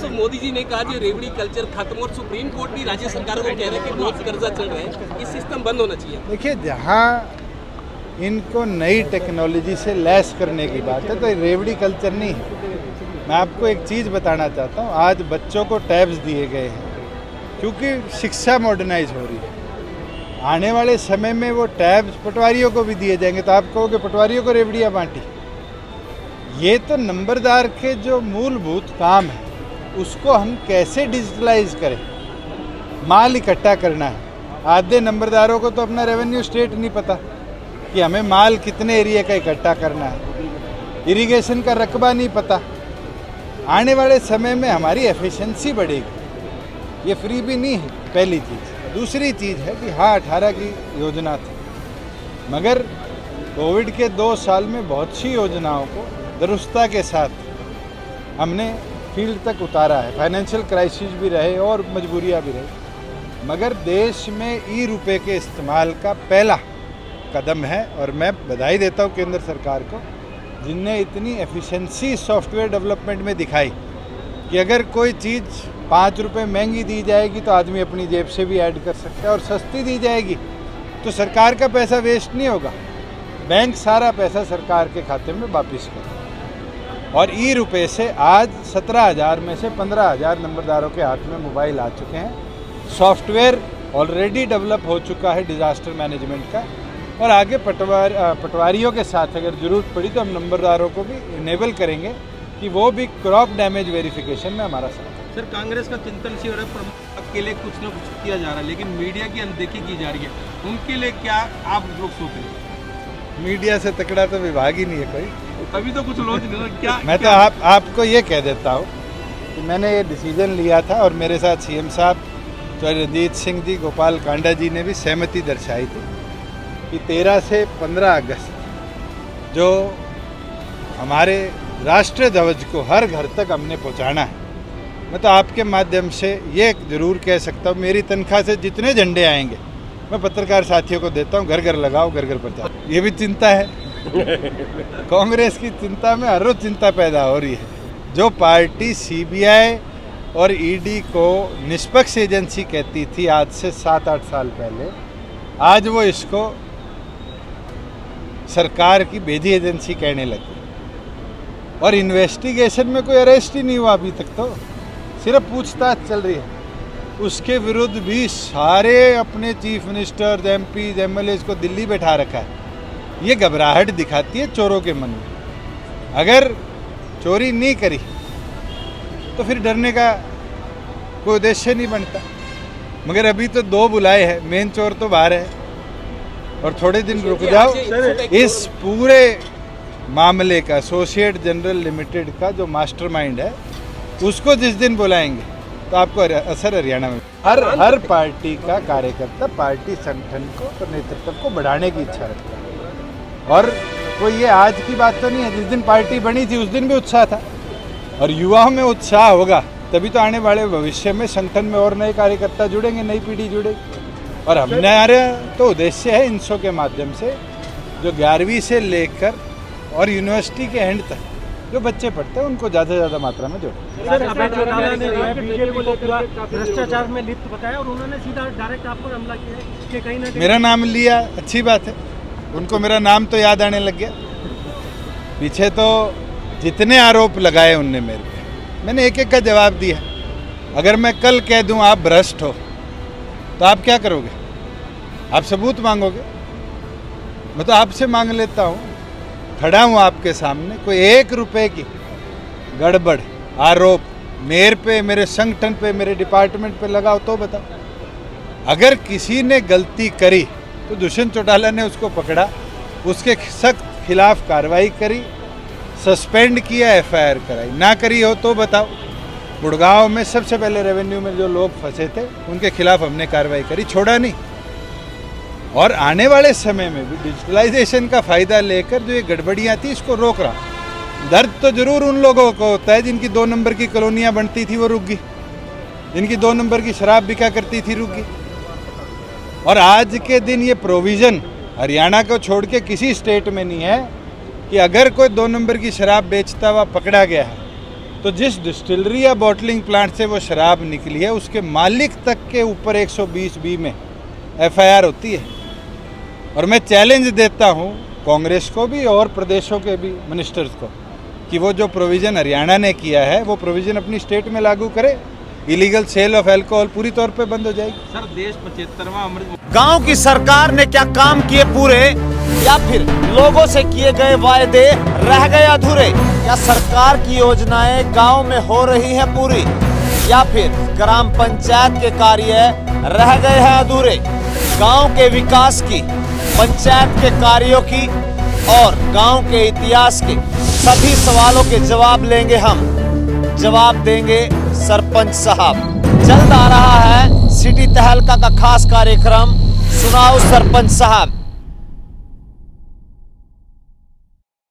परसों मोदी जी ने कहा कि रेवड़ी कल्चर खत्म, और सुप्रीम कोर्ट भी राज्य सरकारों को कह रहे हैं कि बहुत कर्जा चल रहा है, ये सिस्टम बंद होना चाहिए। देखिए, जहाँ इनको नई टेक्नोलॉजी से लैस करने की बात है तो रेवड़ी कल्चर नहीं है। मैं आपको एक चीज़ बताना चाहता हूँ, आज बच्चों को टैब्स दिए गए हैं क्योंकि शिक्षा मॉडर्नाइज हो रही है। आने वाले समय में वो टैब्स पटवारियों को भी दिए जाएंगे तो आप कहोगे पटवारियों को रेवड़ियाँ बांटी। ये तो नंबरदार के जो मूलभूत काम है उसको हम कैसे डिजिटलाइज करें। माल इकट्ठा करना है, आधे नंबरदारों को तो अपना रेवेन्यू स्टेट नहीं पता कि हमें माल कितने एरिया का इकट्ठा करना है, इरिगेशन का रकबा नहीं पता। आने वाले समय में हमारी एफिशिएंसी बढ़ेगी, ये फ्री भी नहीं है पहली चीज़। दूसरी चीज़ है कि हाँ 18 की योजना थी, मगर कोविड के 2 साल में बहुत सी योजनाओं को दुरुस्ता के साथ हमने फील्ड तक उतारा है। फाइनेंशियल क्राइसिस भी रहे और मजबूरियाँ भी रही, मगर देश में ई-रुपए के इस्तेमाल का पहला कदम है। और मैं बधाई देता हूँ केंद्र सरकार को, जिनने इतनी एफिशिएंसी सॉफ्टवेयर डेवलपमेंट में दिखाई कि अगर कोई चीज़ 5 रुपये महंगी दी जाएगी तो आदमी अपनी जेब से भी ऐड कर सकता है, और सस्ती दी जाएगी तो सरकार का पैसा वेस्ट नहीं होगा, बैंक सारा पैसा सरकार के खाते में वापस करेगा। और ई-रुपए से आज 17,000 में से 15,000 नंबरदारों के हाथ में मोबाइल आ चुके हैं। सॉफ्टवेयर ऑलरेडी डेवलप हो चुका है डिज़ास्टर मैनेजमेंट का, और आगे पटवारियों के साथ अगर ज़रूरत पड़ी तो हम नंबरदारों को भी इनेबल करेंगे कि वो भी क्रॉप डैमेज वेरिफिकेशन में हमारा साथ। सर, कांग्रेस का चिंतन शिविर के लिए कुछ न कुछ किया जा रहा है, लेकिन मीडिया की अनदेखी की जा रही है, उनके लिए क्या आप लोग सोच रहे हैं? मीडिया से तकड़ा तो विभाग ही नहीं है कोई। अभी तो कुछ लोग क्या मैं तो आपको ये कह देता हूँ कि मैंने ये डिसीजन लिया था, और मेरे साथ सीएम साहब चौधरी रणजीत सिंह जी, गोपाल कांडा जी ने भी सहमति दर्शाई थी कि 13 से 15 अगस्त जो हमारे राष्ट्रीय ध्वज को हर घर तक हमने पहुँचाना है। मैं तो आपके माध्यम से ये ज़रूर कह सकता हूँ, मेरी तनख्वाह से जितने झंडे आएंगे मैं पत्रकार साथियों को देता हूँ, घर घर लगाओ, घर घर प्रचार। ये भी चिंता है कांग्रेस की चिंता में हर रोज चिंता पैदा हो रही है। जो पार्टी सीबीआई और ईडी को निष्पक्ष एजेंसी कहती थी आज से 7-8 साल पहले, आज वो इसको सरकार की भेजी एजेंसी कहने लगी। और इन्वेस्टिगेशन में कोई अरेस्ट ही नहीं हुआ अभी तक, तो सिर्फ पूछताछ चल रही है। उसके विरुद्ध भी सारे अपने चीफ मिनिस्टर, एमपी, एमएलए को दिल्ली बैठा रखा है। ये घबराहट दिखाती है चोरों के मन में। अगर चोरी नहीं करी तो फिर डरने का कोई उद्देश्य नहीं बनता। मगर अभी तो 2 बुलाए हैं, मेन चोर तो बाहर है, और थोड़े दिन रुक जाओ। इस पूरे मामले का एसोसिएट जनरल लिमिटेड का जो मास्टरमाइंड है उसको जिस दिन बुलाएंगे तो आपको असर हरियाणा में हर पार्टी का कार्यकर्ता पार्टी संगठन को और नेतृत्व को बढ़ाने की इच्छा रखता है। और कोई ये आज की बात तो नहीं है, जिस दिन पार्टी बनी थी उस दिन भी उत्साह था, और युवाओं में उत्साह होगा तभी तो आने वाले भविष्य में संगठन में और नए कार्यकर्ता जुड़ेंगे, नई पीढ़ी जुड़ेगी। और हमारा तो उद्देश्य है इनसो के माध्यम से जो 11वीं से लेकर और यूनिवर्सिटी के एंड तक जो बच्चे पढ़ते हैं उनको ज़्यादा से ज़्यादा मात्रा में जोड़ें। भ्रष्टाचार में लिप्त बताया और उन्होंने सीधा डायरेक्ट आप पर हमला किया है कि कहीं ना कहीं मेरा नाम लिया, अच्छी बात है, उनको मेरा नाम तो याद आने लग गया। पीछे तो जितने आरोप लगाए उनने मेरे पे, मैंने एक एक का जवाब दिया। अगर मैं कल कह दूं आप भ्रष्ट हो तो आप क्या करोगे? आप सबूत मांगोगे? मैं तो आपसे मांग लेता हूँ, खड़ा हूँ आपके सामने, कोई 1 रुपए की गड़बड़ आरोप मेरे पे, मेरे संगठन पे, मेरे डिपार्टमेंट पे लगाओ तो बताओ। अगर किसी ने गलती करी तो दुष्यंत चौटाला ने उसको पकड़ा, उसके सख्त खिलाफ कार्रवाई करी, सस्पेंड किया, एफआईआर कराई। ना करी हो तो बताओ। गुड़गांव में सबसे पहले रेवेन्यू में जो लोग फंसे थे उनके खिलाफ हमने कार्रवाई करी, छोड़ा नहीं। और आने वाले समय में भी डिजिटलाइजेशन का फ़ायदा लेकर जो ये गड़बड़ियाँ थी इसको रोक रहा। दर्द तो जरूर उन लोगों को होता है जिनकी 2 नंबर की कॉलोनियाँ बनती थी वो रुक गई, जिनकी 2 नंबर की शराब बिका करती थी रुक गई। और आज के दिन ये प्रोविज़न हरियाणा को छोड़ के किसी स्टेट में नहीं है कि अगर कोई 2 नंबर की शराब बेचता हुआ पकड़ा गया है तो जिस डिस्टिलरी या बॉटलिंग प्लांट से वो शराब निकली है उसके मालिक तक के ऊपर 120B में FIR होती है। और मैं चैलेंज देता हूँ कांग्रेस को भी और प्रदेशों के भी मिनिस्टर्स को कि वो जो प्रोविज़न हरियाणा ने किया है वो प्रोविज़न अपनी स्टेट में लागू करे। इलीगल सेल ऑफ अल्कोहल पूरी तौर पे बंद हो जाएगी। सर देश 75वां अमृत गांव की सरकार ने क्या काम किए पूरे, या फिर लोगों से किए गए वायदे रह गए अधूरे? क्या सरकार की योजनाएं गांव में हो रही हैं पूरी, या फिर ग्राम पंचायत के कार्य रह गए हैं अधूरे? गांव के विकास की, पंचायत के कार्यों की और गांव के इतिहास के सभी सवालों के जवाब लेंगे हम, जवाब देंगे सरपंच साहब। जल्द आ रहा है सिटी तहलका का खास कार्यक्रम सुनाओ सरपंच साहब।